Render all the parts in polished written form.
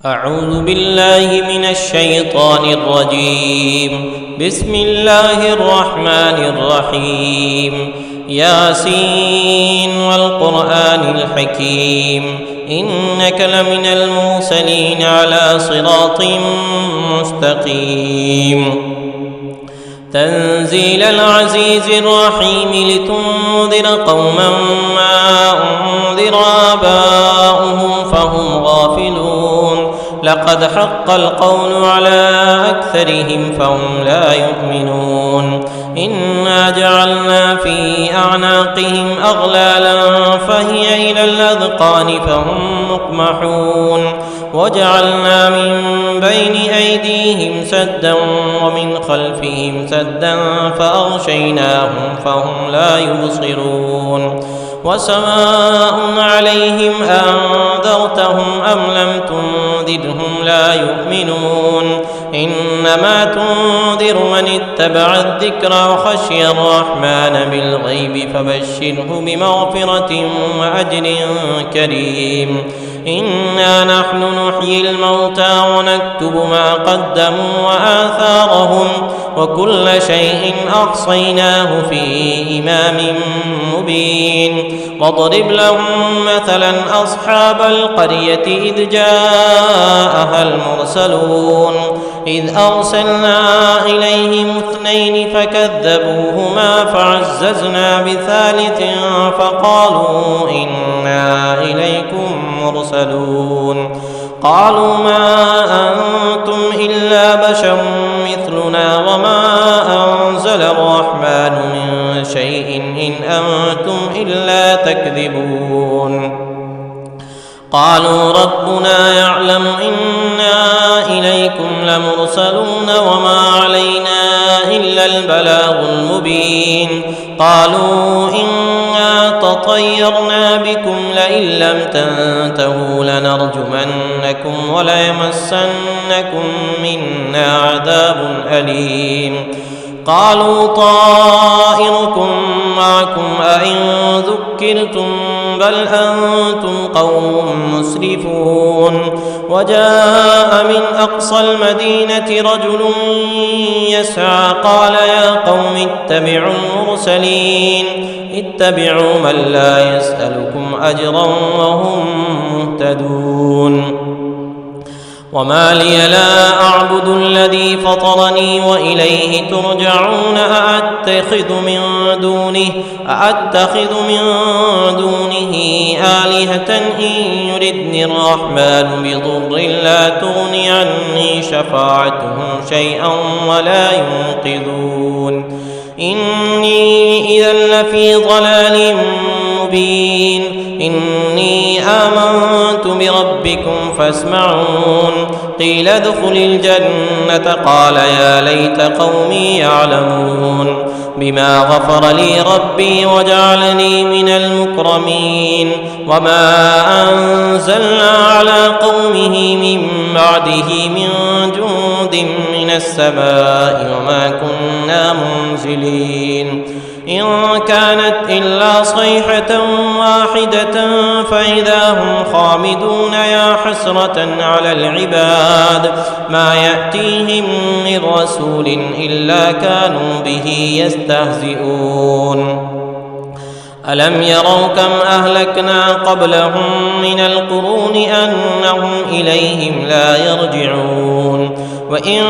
أعوذ بالله من الشيطان الرجيم. بسم الله الرحمن الرحيم. ياسين والقرآن الحكيم، إنك لمن المرسلين على صراط مستقيم. تنزيل العزيز الرحيم، لتنذر قوما ما أنذر آباؤهم فهم غافلون. لقد حق القول على أكثرهم فهم لا يؤمنون. إنا جعلنا في أعناقهم أغلالا فهي إلى الأذقان فهم مقمحون. وجعلنا من بين أيديهم سدا ومن خلفهم سدا فأغشيناهم فهم لا يبصرون. وسواء عليهم أنذرتهم أم لم تنذرهم لا يؤمنون. إنما تنذر من اتبع الذكر وخشي الرحمن بالغيب فبشره بمغفرة وأجر كريم. إنا نحن نحيي الموتى ونكتب ما قدموا وآثارهم، وكل شيء أحصيناه في إمام مبين. واضرب لهم مثلا أصحاب القرية إذ جاءها المرسلون، إذ أرسلنا إليهم 2 فكذبوهما فعززنا ب3 فقالوا إنا إليكم مرسلون. قالوا ما أنتم إلا بشر مثلنا وما أنزل الرحمن من شيء إن أنتم إلا تكذبون. قالوا ربنا يعلم إنا إليكم لمرسلون وما علينا إلا البلاغ المبين. قالوا إنا تطيرنا بكم لئن لم تنتهوا لنرجمنكم وليمسنكم منا عذاب أليم. قالوا طائركم معكم أئن ذكرتم بل أنتم قوم مسرفون. وجاء من أقصى المدينة رجل يسعى قال يا قوم اتبعوا المرسلين، اتبعوا من لا يسألكم أجرا وهم مهتدون. وما لي لا أعبد الذي فطرني وإليه ترجعون. أأتخذ من دونه آلهة إن يردني الرحمن بضر لا تغني عني شفاعتهم شيئا ولا ينقذون. إني إذا لفي ضلال مبين. إني آمنت بربكم فاسمعون. قيل ادخل الجنة قال يا ليت قومي يعلمون. بما غفر لي ربي وجعلني من المكرمين. وما أنزلنا على قومه من بعده من جند من السماء وما كنا منزلين. إن كانت إلا صيحة واحدة فإذا هم خامدون. يا حسرة على العباد ما يأتيهم من رسول إلا كانوا به يستهزئون. ألم يروا كم أهلكنا قبلهم من القرون أنهم إليهم لا يرجعون. وإن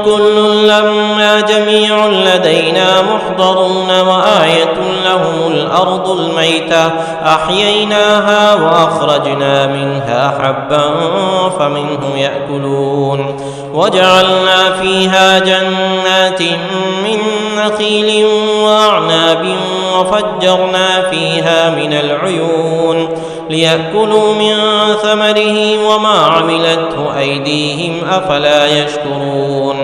كل لما جميع لدينا محضرون. وآية لهم الأرض الميتة أحييناها وأخرجنا منها حبا فمنه يأكلون. وجعلنا فيها جنات من نخيل وأعناب وفجرنا فيها من العيون ليأكلوا من ثمره وما عملته أيديهم أفلا يشكرون.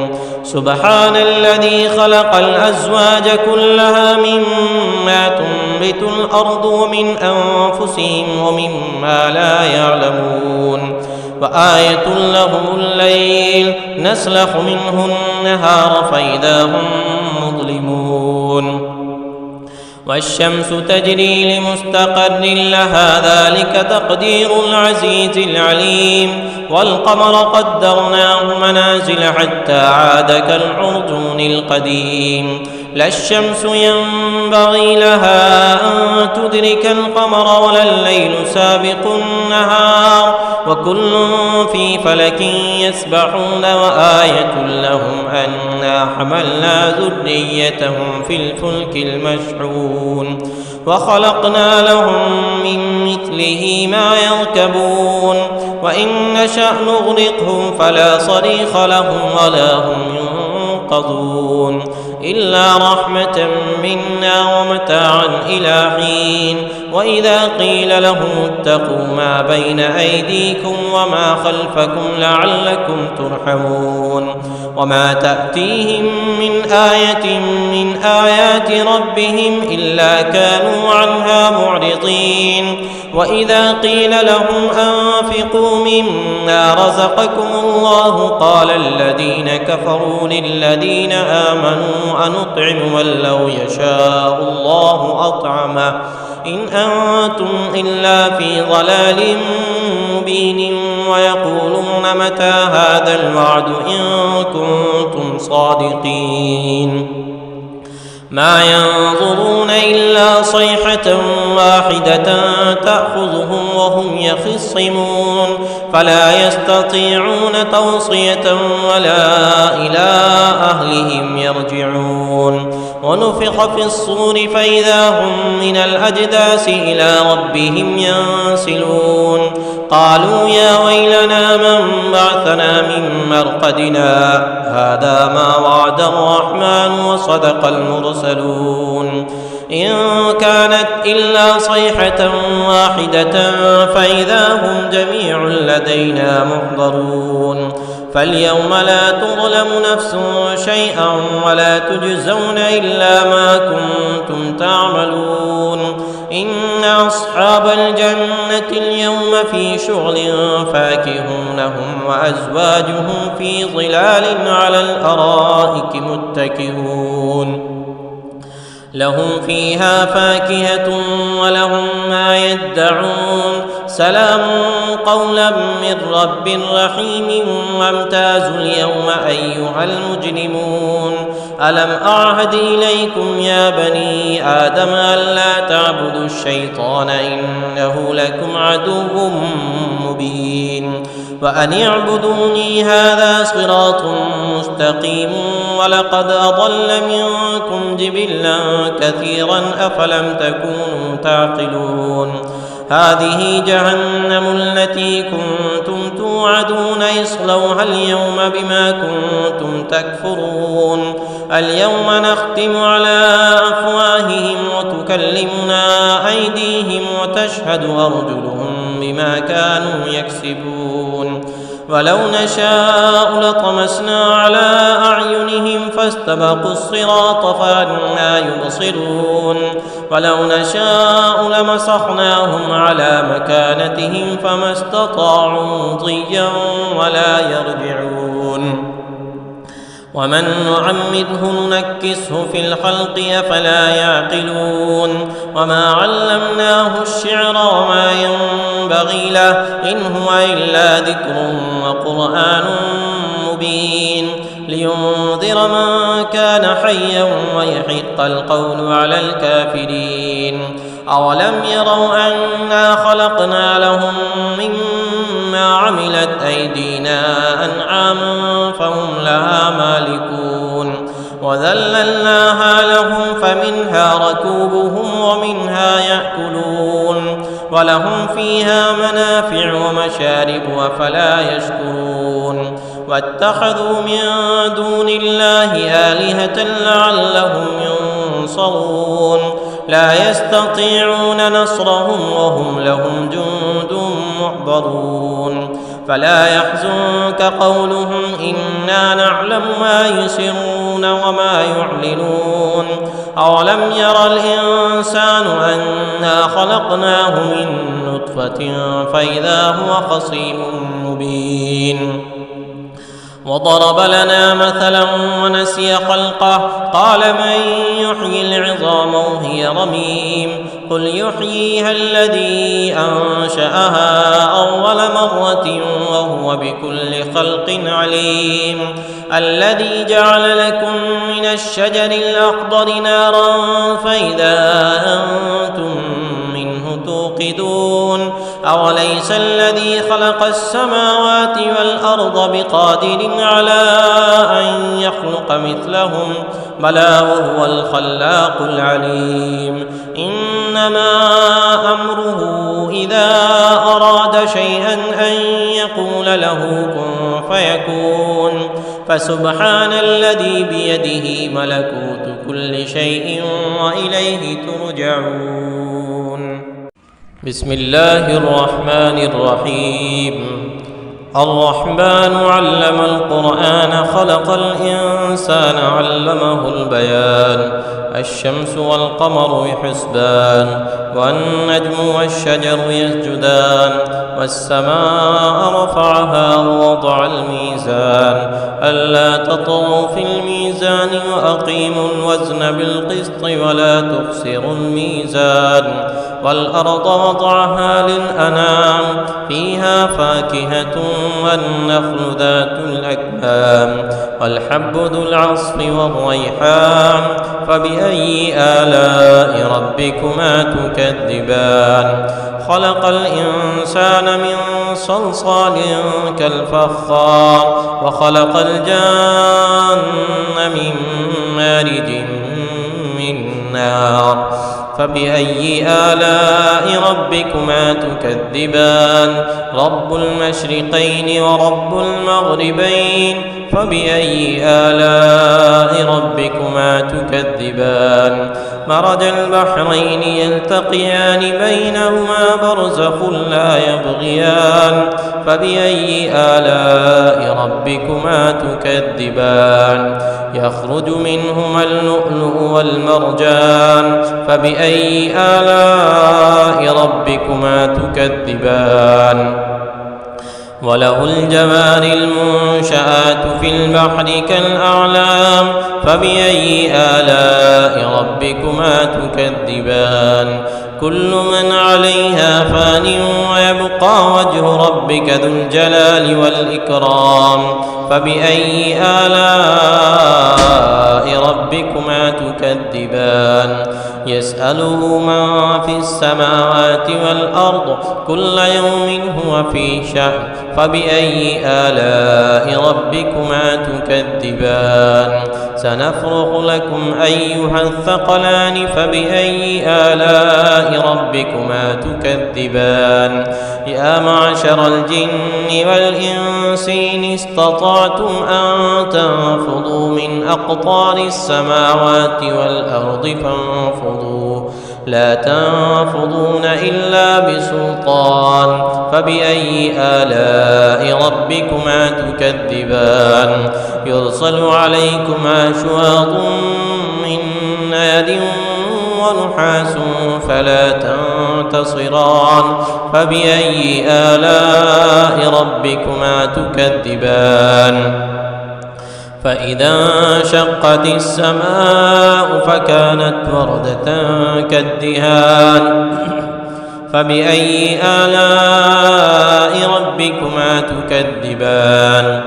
سبحان الذي خلق الأزواج كلها مما تنبت الأرض ومن أنفسهم ومما لا يعلمون. وآية لهم الليل نسلخ منه النهار فإذا هم مظلمون. والشمس تجري لمستقر لها ذلك تقدير العزيز العليم والقمر قدرناه منازل حتى عاد كالعرجون القديم لا الشمس ينبغي لها أن تدرك القمر ولا الليل سابق النهار وكل في فلك يسبحون وآية لهم أنا حملنا ذريتهم في الفلك المشحون وخلقنا لهم من مثله ما يركبون وإن نشأ نغرقهم فلا صريخ لهم ولا هم ينقذون إلا رحمة منا ومتاعا إلى حين وإذا قيل لهم اتقوا ما بين أيديكم وما خلفكم لعلكم ترحمون وما تأتيهم من آية من آيات ربهم إلا كانوا عنها معرضين وإذا قيل لهم أنفقوا مما رزقكم الله قال الذين كفروا للذين آمنوا أنطعم من لو يشاء الله أطعمه إن أنتم إلا في ضلال مبين ويقولون متى هذا الوعد إن كنتم صادقين ما ينظرون إلا صيحة واحدة تأخذهم وهم يخصمون فلا يستطيعون توصية ولا إلى أهلهم يرجعون ونفخ في الصور فإذا هم من الأجداث إلى ربهم ينسلون قالوا يا ويلنا من بعثنا من مرقدنا هذا ما وعد الرحمن وصدق المرسلون إن كانت إلا صيحة واحدة فإذا هم جميع لدينا محضرون فاليوم لا تظلم نفس شيئا ولا تجزون إلا ما كنتم تعملون إن أصحاب الجنة اليوم في شغل فاكهون هم وأزواجهم في ظلال على الأرائك متكئون لهم فيها فاكهة ولهم ما يدعون سلام قولا من رب رحيم وامتازوا اليوم أيها المجرمون ألم أعهد إليكم يا بني آدم ألا تعبدوا الشيطان إنه لكم عدو مبين وأن اعبدوني هذا صراط مستقيم ولقد أضل منكم جبلا كثيرا أفلم تكونوا تعقلون هذه جهنم التي كنتم توعدون اصلوها اليوم بما كنتم تكفرون اليوم نختم على أفواههم وتكلمنا أيديهم وتشهد أرجلهم بما كانوا يكسبون ولو نشاء لطمسنا على أعينهم فاستبقوا الصراط فأنى يبصرون ولو نشاء لمسخناهم على مكانتهم فما استطاعوا ضيا ولا يرجعون ومن نعمده ننكسه في الخلق أفلا يعقلون وما علمناه الشعر وما ينبغي له إن هو إلا ذكر وقرآن مبين لينذر من كان حيا ويحق القول على الكافرين أولم يروا أنا خلقنا لهم مما عملت أيدينا أنعاما فهم لها مالكون وذللناها لهم فمنها ركوبهم ومنها يأكلون ولهم فيها منافع ومشارب أفلا يشكرون واتخذوا من دون الله آلهة لعلهم ينصرون لا يستطيعون نصرهم وهم لهم جند محضرون فلا يحزنك قولهم إنا نعلم ما يسرون وما يعلنون أولم ير الإنسان أنا خلقناه من نطفة فإذا هو خصيم مبين وضرب لنا مثلا ونسي خلقه قال من يحيي العظام وهي رميم قل يحييها الذي أنشأها أول مرة وهو بكل خلق عليم الذي جعل لكم من الشجر الأخضر نارا فإذا أنتم منه توقدون أوليس الذي خلق السماوات والأرض بقادر على أن يخلق مثلهم بلى وهو الخلاق العليم إنما أمره إذا أراد شيئا أن يقول له كن فيكون فسبحان الذي بيده ملكوت كل شيء وإليه ترجعون بسم الله الرحمن الرحيم الرحمن علم القرآن خلق الإنسان علمه البيان الشمس والقمر بحسبان والنجم والشجر يسجدان والسماء رفعها ووضع الميزان ألا تطغوا في الميزان وأقيموا الوزن بالقسط ولا تخسروا الميزان والأرض وضعها للأنام فيها فاكهة والنخل ذات الأكمام والحب ذو العصف والريحان فبأي آلاء ربكما تكذبان خلق الإنسان من صلصال كالفخار وخلق الجان من مارج من نار فبأي آلاء ربكما تكذبان رب المشرقين ورب المغربين فبأي آلاء ربكما تكذبان مرج البحرين يلتقيان بينهما برزخ لا يبغيان فبأي آلاء ربكما تكذبان يخرج منهما اللؤلؤ والمرجان فبأي آلاء ربكما تكذبان وله الجوار المنشآت في البحر كالأعلام فبأي آلاء ربكما تكذبان كل من عليها فان ويبقى وجه ربك ذو الجلال والإكرام فبأي آلاء ربكما تكذبان يسأله من في السماوات والأرض كل يوم هو في شأن فبأي آلاء ربكما تكذبان سنفرغ لكم أيها الثقلان فبأي آلاء ربكما تكذبان يا معشر الجن والإنس إن استطعتم أن تنفضوا من أقطار السماوات والأرض فانفضوا لا تنفضون إلا بسلطان فبأي آلاء ربكما تكذبان يرسل عليكما شواظ من نار ونحاس فلا تنتصران فبأي آلاء ربكما تكذبان فإذا انشقت السماء فكانت وردة كالدهان فبأي آلاء ربكما تكذبان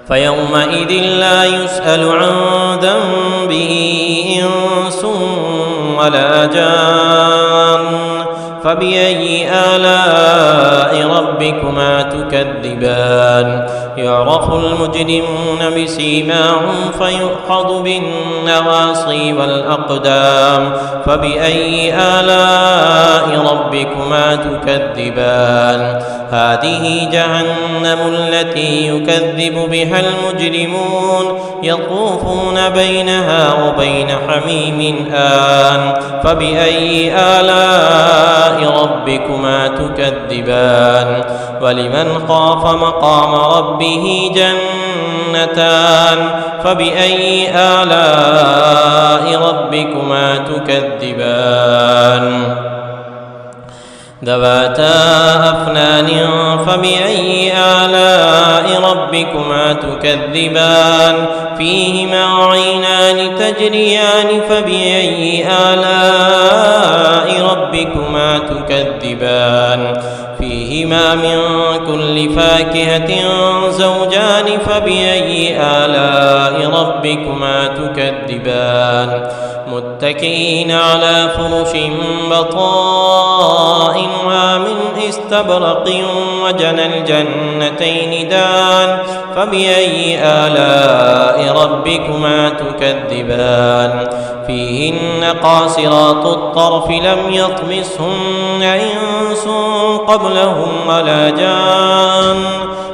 فيومئذ لا يسأل عن ذنبه إنس ولا جان فبأي آلاء ربكما تكذبان يعرف المجرمون بسيماهم فيؤخذ بالنواصي والأقدام فبأي آلاء ربكما تكذبان هذه جهنم التي يكذب بها المجرمون يطوفون بينها وبين حميم آن فبأي آلاء ربكما تكذبان ولمن خاف مقام ربه جنتان فبأي آلاء ربكما تكذبان ذواتا أفنان فبأي آلاء ربكما تكذبان فيهما عينان تجريان فبأي آلاء ربكما تكذبان فيهما من كل فاكهة زوجان فبأي آلاء ربكما تكذبان متكئين على فرش بطائنها من استبرق وجنى الجنتين دان فبأي آلاء ربكما تكذبان فيهن قاصرات الطرف لم يطمسهن إنس قبلهم ولا جان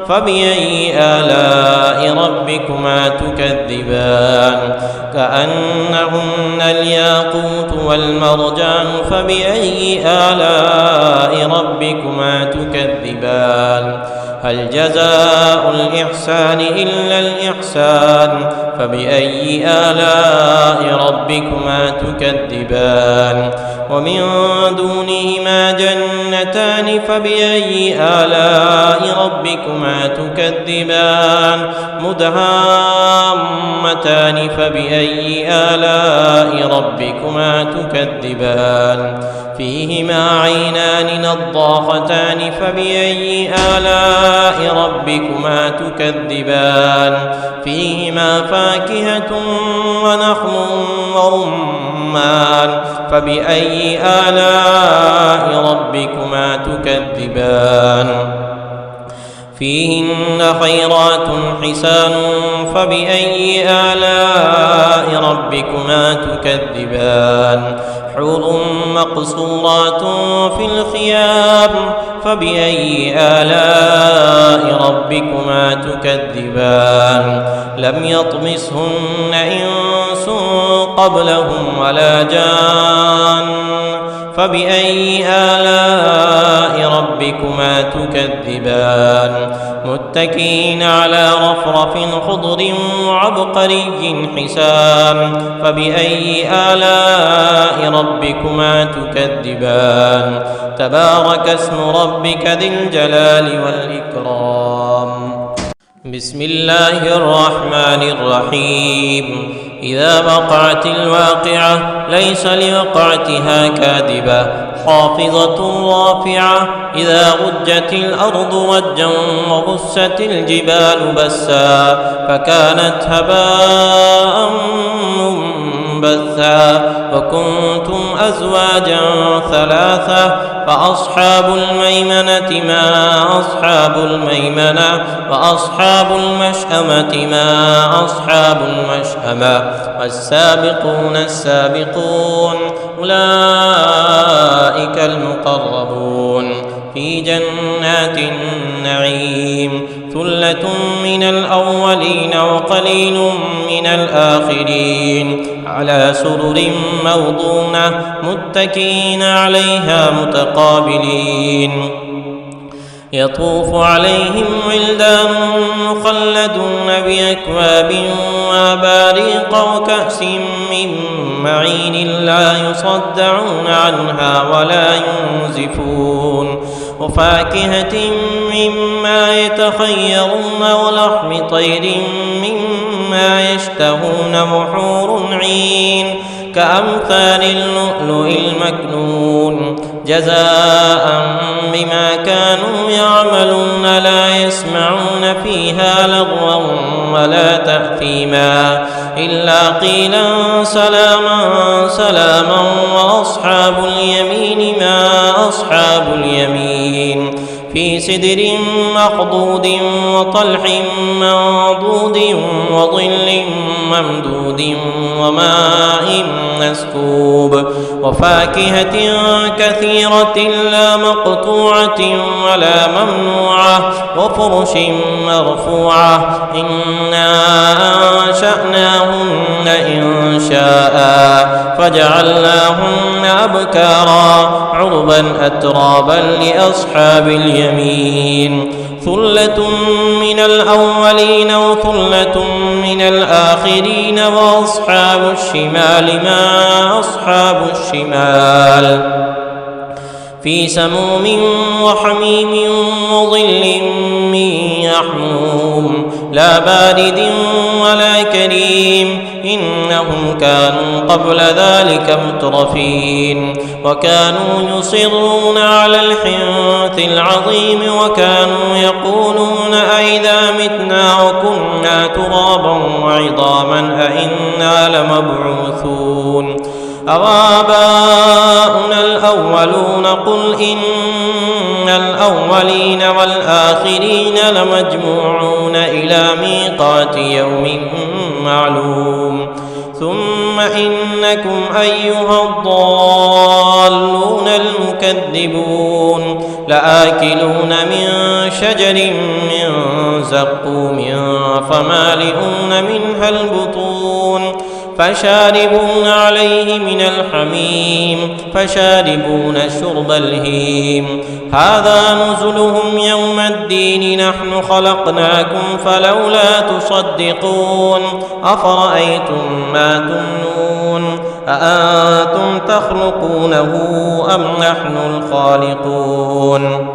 فبأي آلاء ربكما تكذبان كأنهن الياقوت والمرجان فبأي آلاء ربكما تكذبان هل جزاء الإحسان إلا الإحسان فبأي آلاء ربكما تكذبان ومن دونهما جنتان فبأي آلاء ربكما تكذبان مدهامتان فبأي آلاء ربكما تكذبان فيهما عينان نضاختان فبأي آلاء ربكما تكذبان فيهما فاكهة ونخل ورمان فبأي آلاء ربكما تكذبان فيهن خيرات حسان فبأي آلاء ربكما تكذبان حور مقصورات في الخيام فبأي آلاء ربكما تكذبان لم يطمسهن إنس قبلهم ولا جان فبأي آلاء ربكما تكذبان متكئين على رفرف خضر وعبقري حسان فبأي آلاء ربكما تكذبان تبارك اسم ربك ذي الجلال والإكرام بسم الله الرحمن الرحيم إذا وقعت الواقعة ليس لوقعتها كاذبة خافضة رافعة إذا رجت الأرض رجا وبست الجبال بسا فكانت هباء منبثا وكنتم أزواجا ثلاثة فأصحاب الميمنة ما أصحاب الميمنة وأصحاب المشأمة ما أصحاب المشأمة والسابقون السابقون أولئك المقربون في جنات النعيم ثلة من الأولين وقليل من الآخرين على سرر موضونة متكئين عليها متقابلين يطوف عليهم ولدان مخلدون بأكواب وأباريق وكأس من معين لا يصدعون عنها ولا ينزفون وفاكهة مما يتخيرون ولحم طير مما يشتهون وحور عين كأمثال اللؤلؤ المكنون جزاء بما كانوا يعملون لا يسمعون فيها لغوا ولا تأثيما إلا قيلا سلاما سلاما وأصحاب اليمين ما أصحاب اليمين في سدر مخضود وطلح منضود وظل ممدود وماء مسكوب وفاكهة كثيرة لا مقطوعة ولا ممنوعة وفرش مرفوعة إنا أنشأناهن إنشاء فجعلناهن أبكارا عربا أترابا لأصحاب اليمين ثلة من الأولين وثلة من الآخرين وأصحاب الشمال ما أصحاب الشمال في سموم وحميم وظل من يحموم لا بارد ولا كريم إنهم كانوا قبل ذلك مترفين وكانوا يصرون على الحنث العظيم وكانوا يقولون أئذا متنا وكنا ترابا وعظاما أئنا لمبعوثون أوآباؤنا الأولون قل إن الأولين والآخرين لمجموعون إلى ميقات يوم معلوم ثم إنكم أيها الضالون المكذبون لآكلون من شجر من زقوم فمالئون منها البطون فشاربون عليه من الحميم فشاربون شرب الهيم هذا نزلهم يوم الدين نحن خلقناكم فلولا تصدقون أفرأيتم ما تمنون أأنتم تخلقونه أم نحن الخالقون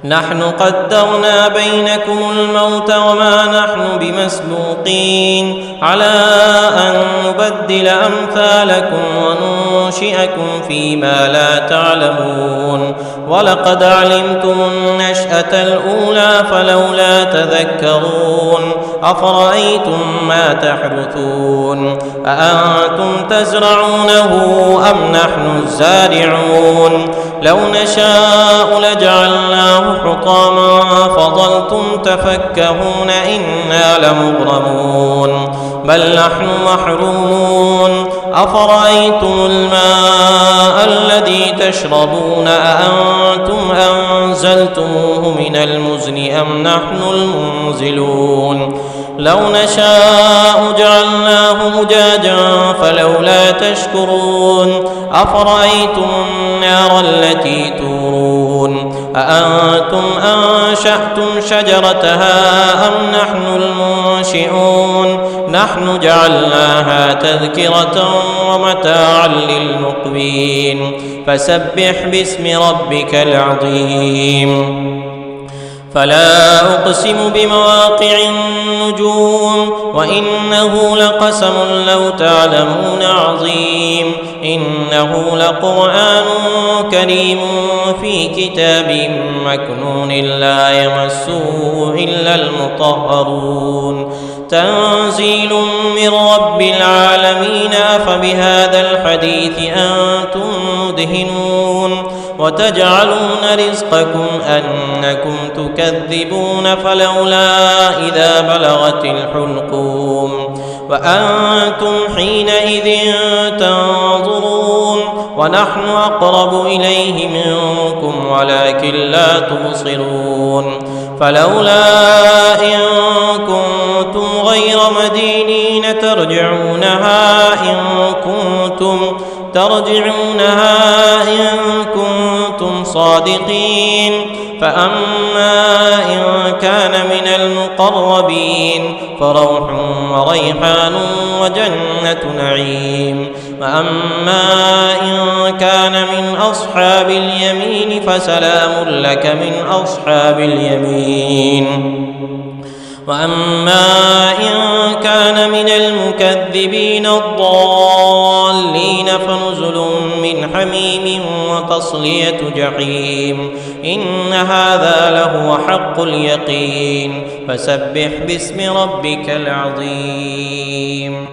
نحن قدرنا بينكم الموت وما نحن بمسبوقين على أن نبدل أمثالكم وننشئكم فيما لا تعلمون ولقد علمتم النشأة الأولى فلولا تذكرون أفرأيتم ما تحرثون أأنتم تزرعونه أم نحن الزارعون لو نشاء لجعلناه حطاما فظلتم تفكهون إنا لمغرمون بل نحن محرومون أفرأيتم الماء الذي تشربون أأنتم أنزلتموه من المزن أم نحن المنزلون لو نشاء جعلناه مجاجا فلولا تشكرون أفرأيتم النار التي تورون أأنتم أنشأتم شجرتها أم نحن المنشئون نحن جعلناها تذكرة ومتاعا للمقوين فسبح باسم ربك العظيم فلا أقسم بمواقع النجوم وإنه لقسم لو تعلمون عظيم إنه لقرآن كريم في كتاب مكنون لا يمسه إلا المطهرون تنزيل من رب العالمين أفبهذا الحديث أنتم مدهنون وتجعلون رزقكم أنكم تكذبون فلولا إذا بلغت الحلقوم وأنتم حينئذ تنظرون ونحن أقرب إليه منكم ولكن لا تبصرون فلولا إن كنتم غير مدينين ترجعونها إن كنتم صادقين فأما إن كان من المقربين فروح وريحان وجنة نعيم وأما إن كان من أصحاب اليمين فسلام لك من أصحاب اليمين وأما إن كان من المكذبين الضالين فنزل من حميم وتصلية جحيم إن هذا لهو حق اليقين فسبح باسم ربك العظيم